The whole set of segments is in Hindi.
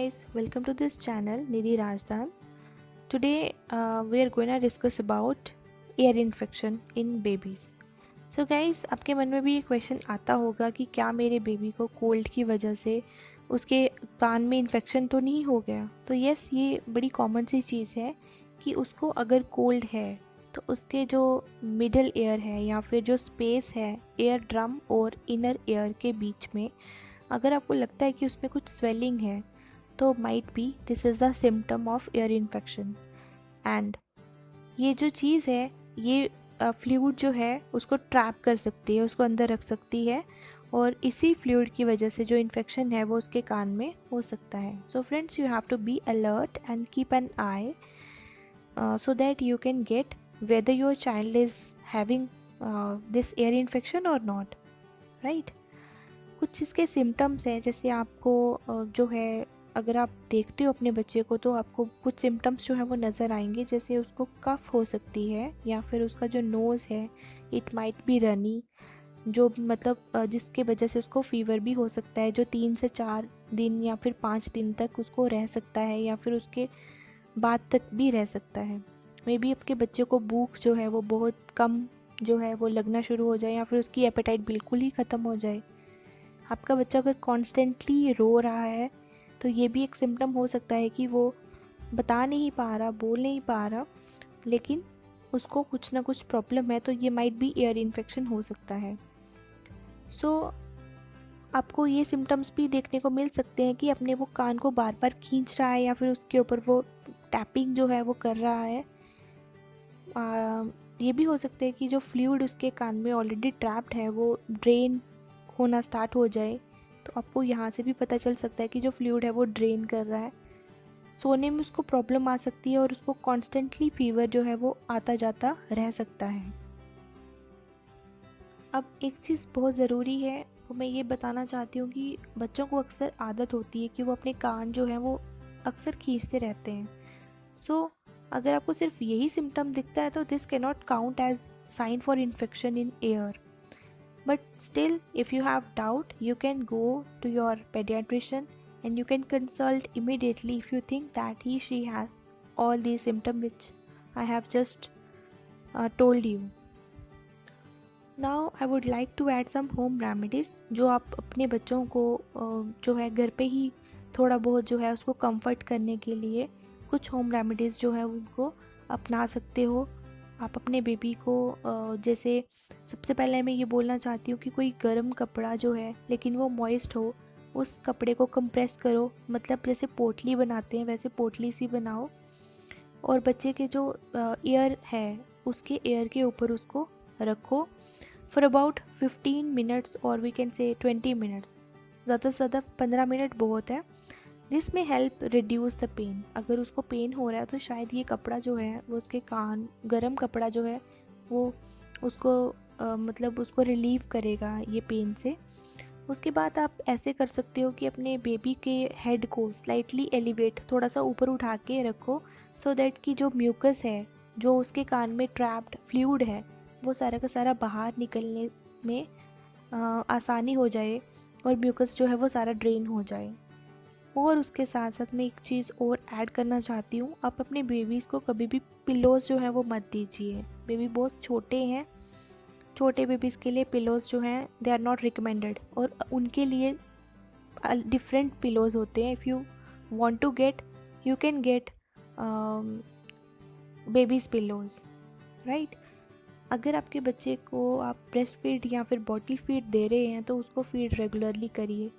guys, welcome to this channel Nidhi Rajdan. Today we are going to discuss about ear infection in babies. So guys, आपके मन में भी ये क्वेश्चन आता होगा कि क्या मेरे बेबी को कोल्ड की वजह से उसके कान में इन्फेक्शन तो नहीं हो गया। तो यस, ये बड़ी कॉमन सी चीज़ है कि उसको अगर कोल्ड है तो उसके जो मिडल एयर है या फिर जो स्पेस है एयर ड्रम और इनर एयर के बीच में, अगर आपको लगता है कि उसमें कुछ स्वेलिंग है तो might be this is the symptom of air infection. And ये जो चीज़ है ये फ्लूइड जो है उसको ट्रैप कर सकती है, उसको अंदर रख सकती है और इसी फ्लूइड की वजह से जो इन्फेक्शन है वो उसके कान में हो सकता है। So friends, you have to be alert and keep an eye so that you can get whether your child is having this ear infection or not, right? कुछ इसके सिम्टम्स हैं, जैसे आपको जो है अगर आप देखते हो अपने बच्चे को तो आपको कुछ सिम्टम्स जो है वो नज़र आएंगे, जैसे उसको कफ हो सकती है या फिर उसका जो नोज़ है इट माइट बी रनी, जो मतलब जिसके वजह से उसको फीवर भी हो सकता है जो 3 से 4 दिन या फिर 5 दिन तक उसको रह सकता है या फिर उसके बाद तक भी रह सकता है। मे बी आपके बच्चे को भूख जो है वो बहुत कम जो है वो लगना शुरू हो जाए या फिर उसकी एपेटाइट बिल्कुल ही ख़त्म हो जाए। आपका बच्चा अगर कॉन्स्टेंटली रो रहा है तो ये भी एक सिम्टम हो सकता है कि वो बता नहीं पा रहा, बोल नहीं पा रहा, लेकिन उसको कुछ ना कुछ प्रॉब्लम है, तो ये माइट बी एयर इन्फेक्शन हो सकता है। सो आपको ये सिम्टम्स भी देखने को मिल सकते हैं कि अपने वो कान को बार बार खींच रहा है या फिर उसके ऊपर वो टैपिंग जो है वो कर रहा है। ये भी हो सकता है कि जो फ्लूइड उसके कान में ऑलरेडी ट्रैप्ड है वो ड्रेन होना स्टार्ट हो जाए, तो आपको यहाँ से भी पता चल सकता है कि जो फ्लूइड है वो ड्रेन कर रहा है। सोने में उसको प्रॉब्लम आ सकती है और उसको कॉन्स्टेंटली फीवर जो है वो आता जाता रह सकता है। अब एक चीज़ बहुत ज़रूरी है, वो मैं ये बताना चाहती हूँ कि बच्चों को अक्सर आदत होती है कि वो अपने कान जो है वो अक्सर खींचते रहते हैं। सो अगर आपको सिर्फ यही सिम्टम दिखता है तो this can not count as sign for infection in air. But still, if you have doubt, you can go to your pediatrician and you can consult immediately if you think that she has all these symptoms which I have just told you. Now I would like to add some home remedies जो आप अपने बच्चों को जो है घर पे ही थोड़ा बहुत जो है उसको कंफर्ट करने के लिए कुछ होम रेमेडीज़ जो है उनको अपना सकते हो। आप अपने बेबी को जैसे सबसे पहले मैं ये बोलना चाहती हूँ कि कोई गर्म कपड़ा जो है लेकिन वो मॉइस्ट हो, उस कपड़े को कंप्रेस करो, मतलब जैसे पोटली बनाते हैं वैसे पोटली सी बनाओ और बच्चे के जो ईयर है उसके ईयर के ऊपर उसको रखो फॉर अबाउट 15 मिनट्स और वी कैन से 20 मिनट्स, ज़्यादा से ज़्यादा 15 मिनट बहुत है। दिस में हेल्प रिड्यूस द पेन। अगर उसको पेन हो रहा है तो शायद ये कपड़ा जो है वो उसके कान, गर्म कपड़ा जो है वो उसको मतलब उसको रिलीव करेगा ये पेन से। उसके बाद आप ऐसे कर सकते हो कि अपने बेबी के हेड को स्लाइटली एलिवेट, थोड़ा सा ऊपर उठा के रखो सो दैट कि जो म्यूकस है जो उसके कान में ट्रैप्ड फ्लूइड है वो सारा का सारा बाहर निकलने में आसानी हो जाए और म्यूकस जो है वो सारा ड्रेन हो जाए। और उसके साथ साथ मैं एक चीज़ और ऐड करना चाहती हूँ, आप अपने बेबीज़ को कभी भी पिलोज़ जो है वो मत दीजिए। बेबी बहुत छोटे हैं, छोटे बेबीज़ के लिए पिलोज़ जो हैं दे आर नॉट रिकमेंडेड और उनके लिए डिफरेंट पिलोज़ होते हैं। If you want to get you can get babies pillows, right. अगर आपके बच्चे को आप ब्रेस्ट फीड या फिर बॉटल फीड दे रहे हैं तो उसको फीड रेगुलरली करिए।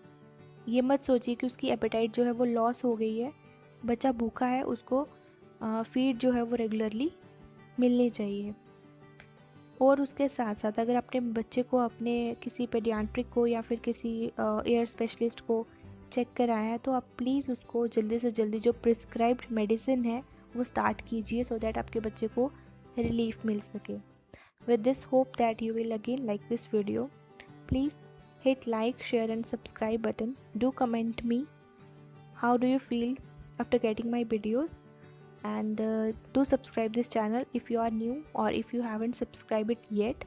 ये मत सोचिए कि उसकी एपेटाइट जो है वो लॉस हो गई है, बच्चा भूखा है, उसको फीड जो है वो रेगुलरली मिलनी चाहिए। और उसके साथ साथ अगर अपने बच्चे को अपने किसी पेडियाट्रिक को या फिर किसी एयर स्पेशलिस्ट को चेक कराया है तो आप प्लीज़ उसको जल्दी से जल्दी जो प्रिस्क्राइब्ड मेडिसिन है वो स्टार्ट कीजिए सो दैट आपके बच्चे को रिलीफ मिल सके। With this hope that you will again like this video. Please hit like, share and subscribe button. Do comment me how do you feel after getting my videos, and do subscribe this channel if you are new or if you haven't subscribed it yet.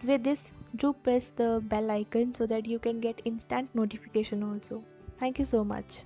With this, do press the bell icon so that you can get instant notification also. Thank you so much.